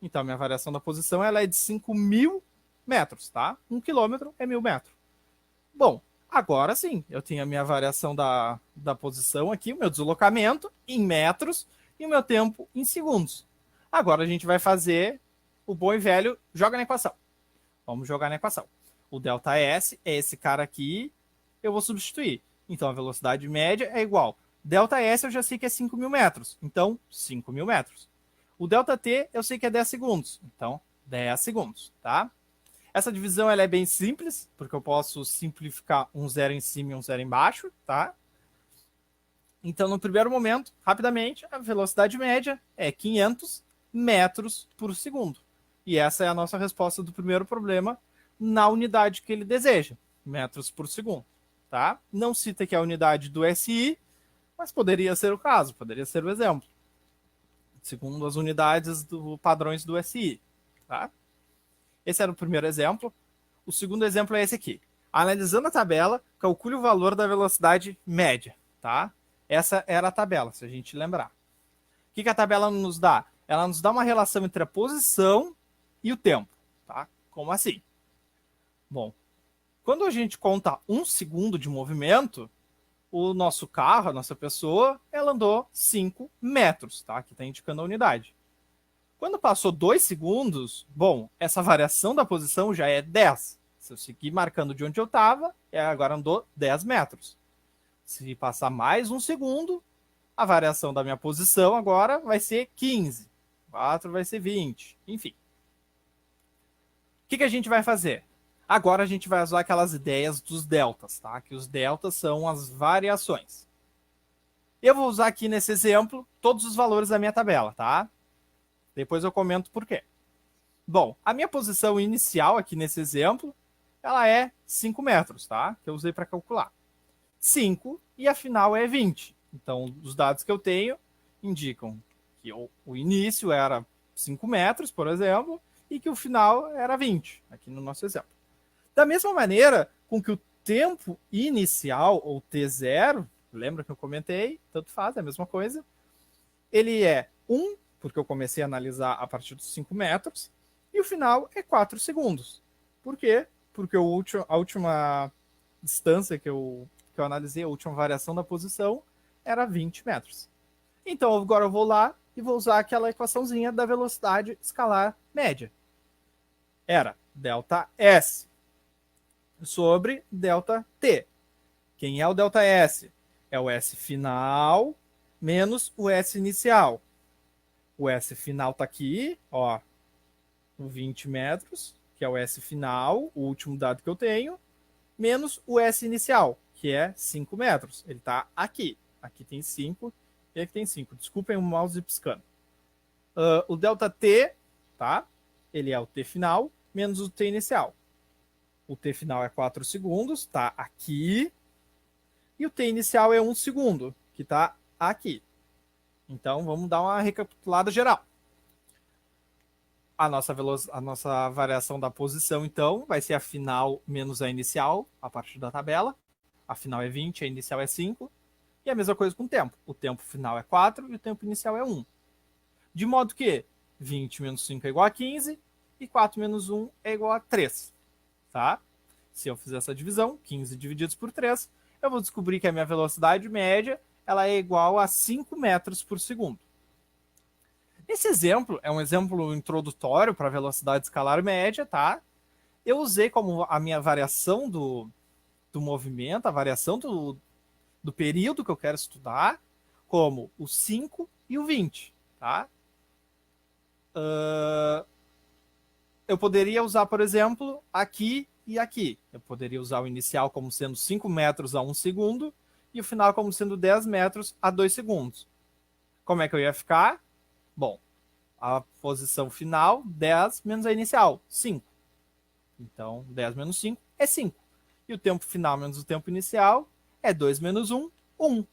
Então minha variação da posição ela é de 5.000 metros, tá? 1 quilômetro é 1.000 metros. Bom, agora sim, eu tenho a minha variação da posição aqui, o meu deslocamento em metros e o meu tempo em segundos. Agora a gente vai fazer o bom e velho joga na equação. Vamos jogar na equação. O ΔS é esse cara aqui, eu vou substituir. Então a velocidade média é igual. ΔS eu já sei que é 5.000 metros, então 5.000 metros. O ΔT eu sei que é 10 segundos, então 10 segundos, tá? Essa divisão ela é bem simples, porque eu posso simplificar um zero em cima e um zero embaixo, tá? Então, no primeiro momento, rapidamente, a velocidade média é 500 metros por segundo. E essa é a nossa resposta do primeiro problema na unidade que ele deseja, metros por segundo, tá? Não cita que é a unidade do SI, mas poderia ser o caso, poderia ser o exemplo, segundo as unidades do padrões do SI, tá? Esse era o primeiro exemplo. O segundo exemplo é esse aqui. Analisando a tabela, calcule o valor da velocidade média, tá? Essa era a tabela, se a gente lembrar. O que a tabela nos dá? Ela nos dá uma relação entre a posição e o tempo, tá? Como assim? Bom, quando a gente conta 1 segundo de movimento, o nosso carro, a nossa pessoa, ela andou 5 metros, tá? Aqui está indicando a unidade. Quando passou 2 segundos, bom, essa variação da posição já é 10. Se eu seguir marcando de onde eu estava, agora andou 10 metros. Se passar mais 1 segundo, a variação da minha posição agora vai ser 15. 4 vai ser 20. Enfim. O que a gente vai fazer? Agora a gente vai usar aquelas ideias dos deltas, tá? Que os deltas são as variações. Eu vou usar aqui nesse exemplo todos os valores da minha tabela, tá? Depois eu comento por quê. Bom, a minha posição inicial aqui nesse exemplo, ela é 5 metros, tá? Que eu usei para calcular. 5 e a final é 20. Então, os dados que eu tenho indicam que o início era 5 metros, por exemplo, e que o final era 20, aqui no nosso exemplo. Da mesma maneira com que o tempo inicial, ou T0, lembra que eu comentei, tanto faz, é a mesma coisa, ele é 1, porque eu comecei a analisar a partir dos 5 metros, e o final é 4 segundos. Por quê? Porque a última distância que eu analisei, a última variação da posição, era 20 metros. Então agora eu vou lá e vou usar aquela equaçãozinha da velocidade escalar média. Era ΔS sobre ΔT. Quem é o ΔS? É o S final menos o S inicial. O S final está aqui, ó, 20 metros, que é o S final, o último dado que eu tenho, menos o S inicial, que é 5 metros. Ele está aqui. Aqui tem 5 e aqui tem 5. Desculpem o mouse piscando. O ΔT, tá? Ele é o T final menos o T inicial. O T final é 4 segundos, tá aqui. E o T inicial é 1 segundo, que tá aqui. Então, vamos dar uma recapitulada geral. A nossa variação da posição, então, vai ser a final menos a inicial, a partir da tabela. A final é 20, a inicial é 5. E a mesma coisa com o tempo. O tempo final é 4 e o tempo inicial é 1. De modo que 20 menos 5 é igual a 15 e 4 menos 1 é igual a 3. Tá? Se eu fizer essa divisão, 15 divididos por 3, eu vou descobrir que a minha velocidade média ela é igual a 5 metros por segundo. Esse exemplo é um exemplo introdutório para a velocidade escalar média, tá? Eu usei como a minha variação do movimento, a variação do período que eu quero estudar, como o 5 e o 20, tá? Eu poderia usar, por exemplo, aqui e aqui. Eu poderia usar o inicial como sendo 5 metros a 1 segundo e o final como sendo 10 metros a 2 segundos. Como é que eu ia ficar? Bom, a posição final, 10 menos a inicial, 5. Então, 10 menos 5 é 5. E o tempo final menos o tempo inicial é 2 menos 1, 1.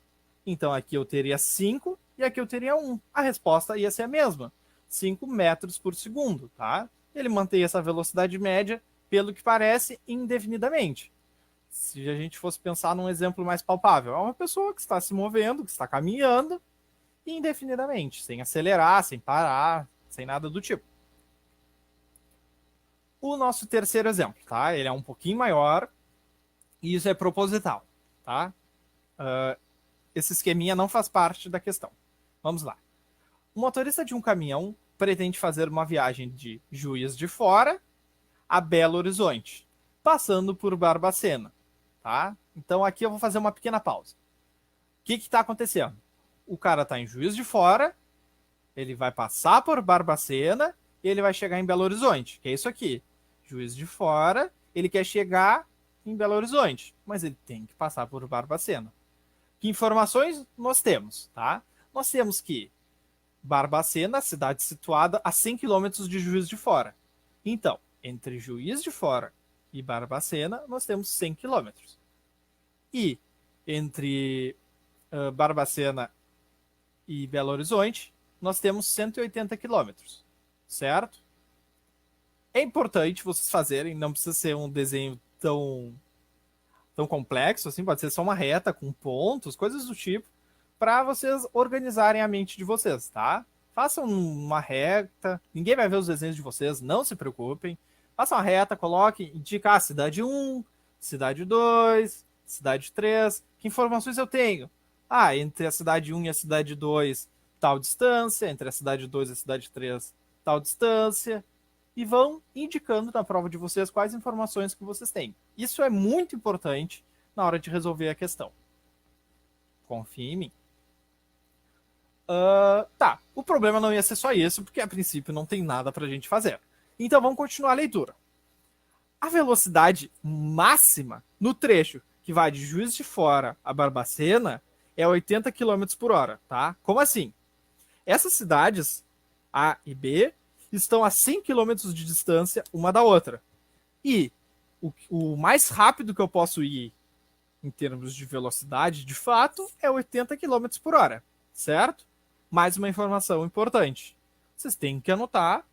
Então, aqui eu teria 5 e aqui eu teria 1. A resposta ia ser a mesma, 5 metros por segundo, tá? Ele mantém essa velocidade média, pelo que parece, indefinidamente. Se a gente fosse pensar num exemplo mais palpável, é uma pessoa que está se movendo, que está caminhando, indefinidamente, sem acelerar, sem parar, sem nada do tipo. O nosso terceiro exemplo, tá? Ele é um pouquinho maior e isso é proposital, tá? Esse esqueminha não faz parte da questão. Vamos lá. O motorista de um caminhão pretende fazer uma viagem de Juiz de Fora a Belo Horizonte, passando por Barbacena, tá? Então aqui eu vou fazer uma pequena pausa. O que está acontecendo? O cara está em Juiz de Fora, ele vai passar por Barbacena e ele vai chegar em Belo Horizonte, que é isso aqui. Juiz de Fora, ele quer chegar em Belo Horizonte, mas ele tem que passar por Barbacena. Que informações nós temos, tá? Nós temos que Barbacena, cidade situada a 100 km de Juiz de Fora. Então, entre Juiz de Fora e Barbacena, nós temos 100 km. E entre Barbacena e Belo Horizonte, nós temos 180 quilômetros, certo? É importante vocês fazerem, não precisa ser um desenho tão complexo, assim, pode ser só uma reta com pontos, coisas do tipo, para vocês organizarem a mente de vocês, tá? Façam uma reta, ninguém vai ver os desenhos de vocês, não se preocupem. Façam uma reta, coloquem, indica cidade 1, cidade 2, cidade 3. Que informações eu tenho? Entre a cidade 1 e a cidade 2, tal distância, entre a cidade 2 e a cidade 3, tal distância, e vão indicando na prova de vocês quais informações que vocês têm. Isso é muito importante na hora de resolver a questão. Confie em mim. Tá, o problema não ia ser só isso, porque a princípio não tem nada pra gente fazer. Então vamos continuar a leitura. A velocidade máxima no trecho que vai de Juiz de Fora a Barbacena é 80 km por hora, tá? Como assim? Essas cidades, A e B, estão a 100 km de distância uma da outra. E o mais rápido que eu posso ir em termos de velocidade, de fato, é 80 km por hora, certo? Mais uma informação importante. Vocês têm que anotar,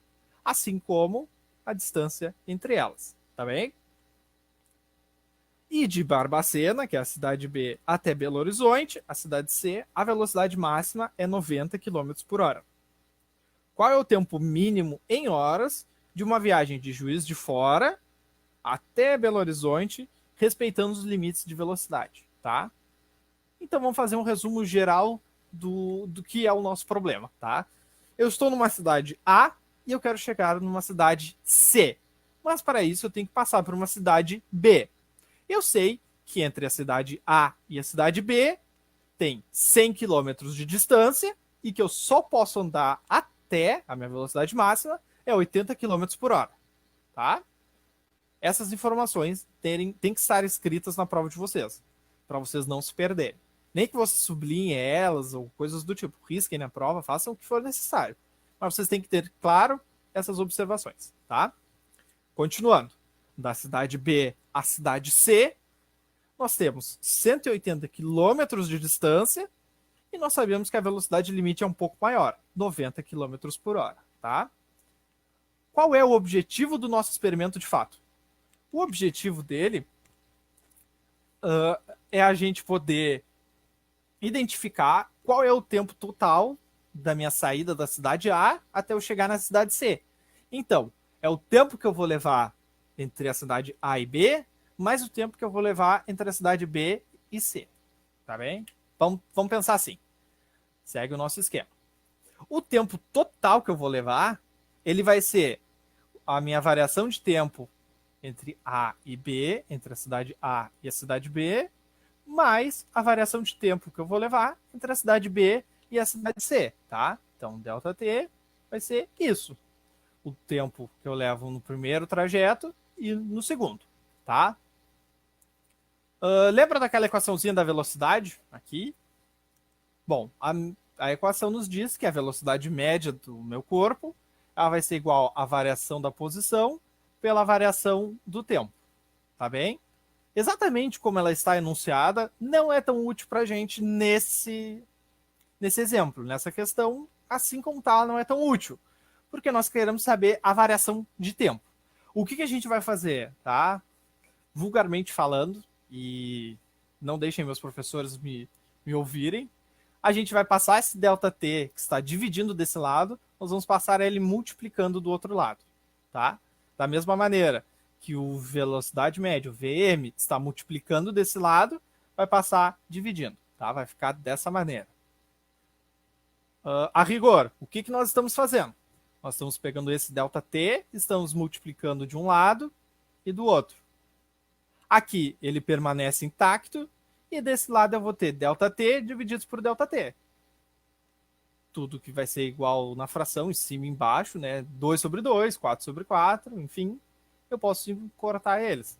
assim como a distância entre elas, tá bem? E de Barbacena, que é a cidade B, até Belo Horizonte, a cidade C, a velocidade máxima é 90 km por hora. Qual é o tempo mínimo em horas de uma viagem de Juiz de Fora até Belo Horizonte, respeitando os limites de velocidade, tá? Então vamos fazer um resumo geral do que é o nosso problema, tá? Eu estou numa cidade A e eu quero chegar numa cidade C. Mas para isso eu tenho que passar por uma cidade B. Eu sei que entre a cidade A e a cidade B tem 100 quilômetros de distância e que eu só posso andar até a minha velocidade máxima é 80 quilômetros por hora, tá? Essas informações têm que estar escritas na prova de vocês, para vocês não se perderem. Nem que você sublinhe elas ou coisas do tipo, risquem na prova, façam o que for necessário. Mas vocês têm que ter claro essas observações, tá? Continuando, da cidade B à cidade C, nós temos 180 quilômetros de distância e nós sabemos que a velocidade limite é um pouco maior, 90 quilômetros por hora, tá? Qual é o objetivo do nosso experimento de fato? O objetivo dele é a gente poder identificar qual é o tempo total da minha saída da cidade A até eu chegar na cidade C. Então, é o tempo que eu vou levar entre a cidade A e B, mais o tempo que eu vou levar entre a cidade B e C. Tá bem? Vamos pensar assim. Segue o nosso esquema. O tempo total que eu vou levar, ele vai ser a minha variação de tempo entre A e B, entre a cidade A e a cidade B, mais a variação de tempo que eu vou levar entre a cidade B e a cidade C, tá? Então, ΔT vai ser isso. O tempo que eu levo no primeiro trajeto e no segundo, tá? Lembra daquela equaçãozinha da velocidade aqui? Bom, a equação nos diz que a velocidade média do meu corpo ela vai ser igual à variação da posição pela variação do tempo, tá bem? Exatamente como ela está enunciada, não é tão útil para a gente nesse exemplo, nessa questão, assim como tá, ela não é tão útil, porque nós queremos saber a variação de tempo. O que a gente vai fazer, tá? Vulgarmente falando, e não deixem meus professores me ouvirem, a gente vai passar esse ΔT que está dividindo desse lado, nós vamos passar ele multiplicando do outro lado, tá? Da mesma maneira que o velocidade média, o VM, está multiplicando desse lado, vai passar dividindo, tá? Vai ficar dessa maneira. A rigor, o que nós estamos fazendo? Nós estamos pegando esse ΔT, estamos multiplicando de um lado e do outro. Aqui ele permanece intacto, e desse lado eu vou ter ΔT divididos por ΔT. Tudo que vai ser igual na fração, em cima e embaixo, né? 2 sobre 2, 4 sobre 4, enfim, eu posso cortar eles.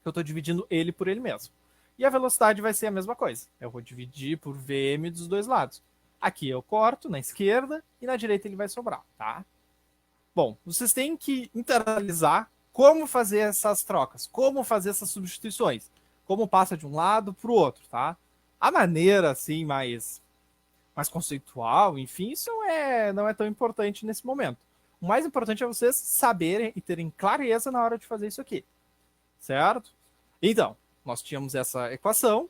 Eu estou dividindo ele por ele mesmo. E a velocidade vai ser a mesma coisa. Eu vou dividir por VM dos dois lados. Aqui eu corto na esquerda e na direita ele vai sobrar, tá? Bom, vocês têm que internalizar como fazer essas trocas, como fazer essas substituições, como passa de um lado para o outro, tá? A maneira, assim, mais conceitual, enfim, isso não é tão importante nesse momento. O mais importante é vocês saberem e terem clareza na hora de fazer isso aqui, certo? Então, nós tínhamos essa equação,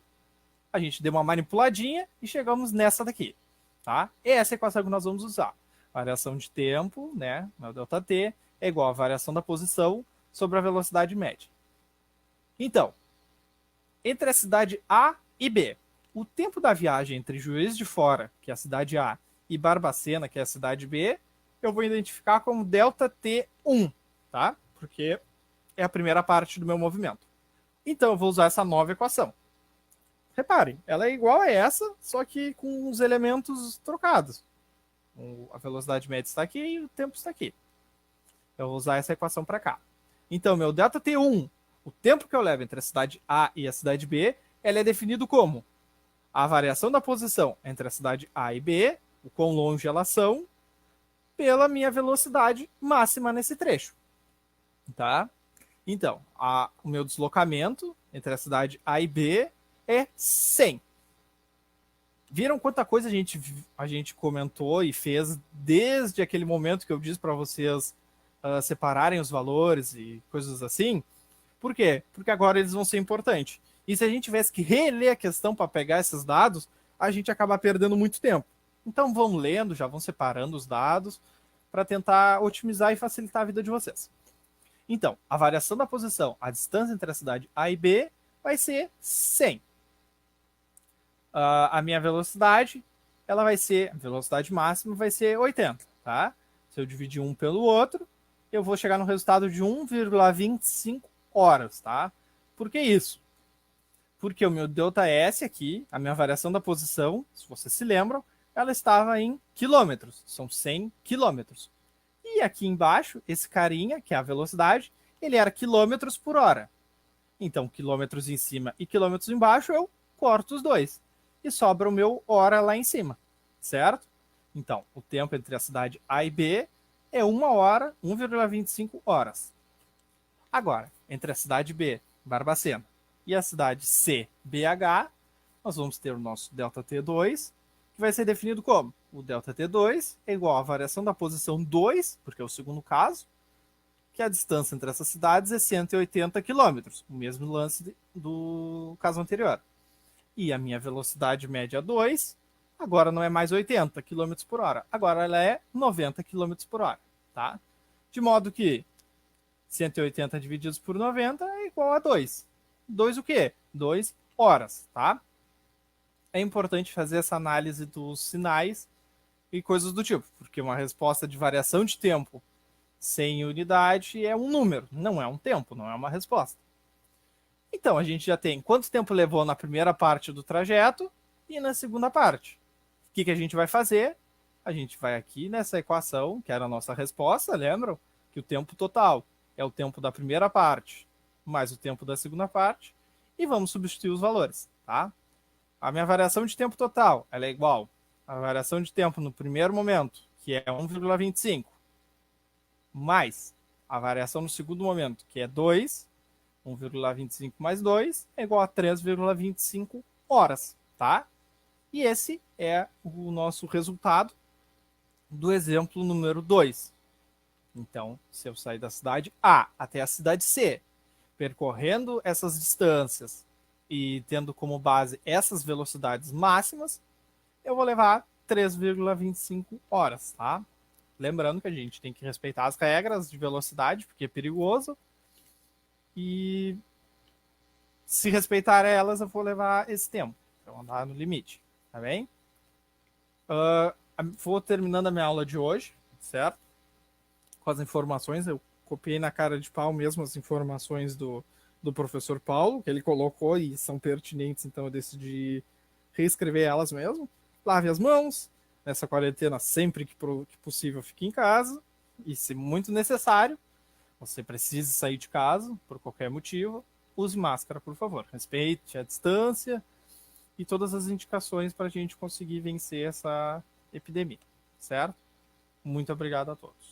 a gente deu uma manipuladinha e chegamos nessa daqui, tá? Essa é a equação que nós vamos usar. Variação de tempo, né, o ΔT, é igual a variação da posição sobre a velocidade média. Então, entre a cidade A e B, o tempo da viagem entre Juiz de Fora, que é a cidade A, e Barbacena, que é a cidade B, eu vou identificar como ΔT1, tá? Porque é a primeira parte do meu movimento. Então, eu vou usar essa nova equação. Reparem, ela é igual a essa, só que com os elementos trocados. A velocidade média está aqui e o tempo está aqui. Eu vou usar essa equação para cá. Então, meu ΔT1, o tempo que eu levo entre a cidade A e a cidade B, ela é definido como a variação da posição entre a cidade A e B, o quão longe elas são, pela minha velocidade máxima nesse trecho. Tá? Então, o meu deslocamento entre a cidade A e B é 100. Viram quanta coisa a gente comentou e fez desde aquele momento que eu disse para vocês separarem os valores e coisas assim? Por quê? Porque agora eles vão ser importantes. E se a gente tivesse que reler a questão para pegar esses dados, a gente acaba perdendo muito tempo. Então vão lendo, já vão separando os dados para tentar otimizar e facilitar a vida de vocês. Então, a variação da posição, a distância entre a cidade A e B, vai ser 100. A minha velocidade ela vai ser, a velocidade máxima vai ser 80, tá? Se eu dividir um pelo outro, eu vou chegar no resultado de 1,25 horas, tá? Por que isso? Porque o meu ΔS aqui, a minha variação da posição, se vocês se lembram, ela estava em quilômetros, são 100 quilômetros. E aqui embaixo, esse carinha, que é a velocidade, ele era quilômetros por hora. Então, quilômetros em cima e quilômetros embaixo, eu corto os dois. E sobra o meu hora lá em cima, certo? Então, o tempo entre a cidade A e B é 1 hora, 1,25 horas. Agora, entre a cidade B, Barbacena, e a cidade C, BH, nós vamos ter o nosso ΔT2, que vai ser definido como? O ΔT2 é igual à variação da posição 2, porque é o segundo caso, que a distância entre essas cidades é 180 km, o mesmo lance do caso anterior. E a minha velocidade média 2, agora não é mais 80 km por hora, agora ela é 90 km por hora, tá? De modo que 180 divididos por 90 é igual a 2. 2 o quê? 2 horas, tá? É importante fazer essa análise dos sinais e coisas do tipo, porque uma resposta de variação de tempo sem unidade é um número, não é um tempo, não é uma resposta. Então, a gente já tem quanto tempo levou na primeira parte do trajeto e na segunda parte. O que a gente vai fazer? A gente vai aqui nessa equação, que era a nossa resposta, lembram? Que o tempo total é o tempo da primeira parte mais o tempo da segunda parte, e vamos substituir os valores, tá? A minha variação de tempo total, ela é igual à variação de tempo no primeiro momento, que é 1,25, mais a variação no segundo momento, que é 2, 1,25 mais 2 é igual a 3,25 horas, tá? E esse é o nosso resultado do exemplo número 2. Então, se eu sair da cidade A até a cidade C, percorrendo essas distâncias e tendo como base essas velocidades máximas, eu vou levar 3,25 horas, tá? Lembrando que a gente tem que respeitar as regras de velocidade, porque é perigoso. E se respeitar elas, eu vou levar esse tempo. Eu vou andar no limite, tá bem? Vou terminando a minha aula de hoje, certo? Com as informações, eu copiei na cara de pau mesmo as informações do professor Paulo, que ele colocou e são pertinentes, então eu decidi reescrever elas mesmo. Lave as mãos, nessa quarentena, sempre que possível, fique em casa, e se muito necessário, você precisa sair de casa, por qualquer motivo, use máscara, por favor. Respeite a distância e todas as indicações para a gente conseguir vencer essa epidemia, certo? Muito obrigado a todos.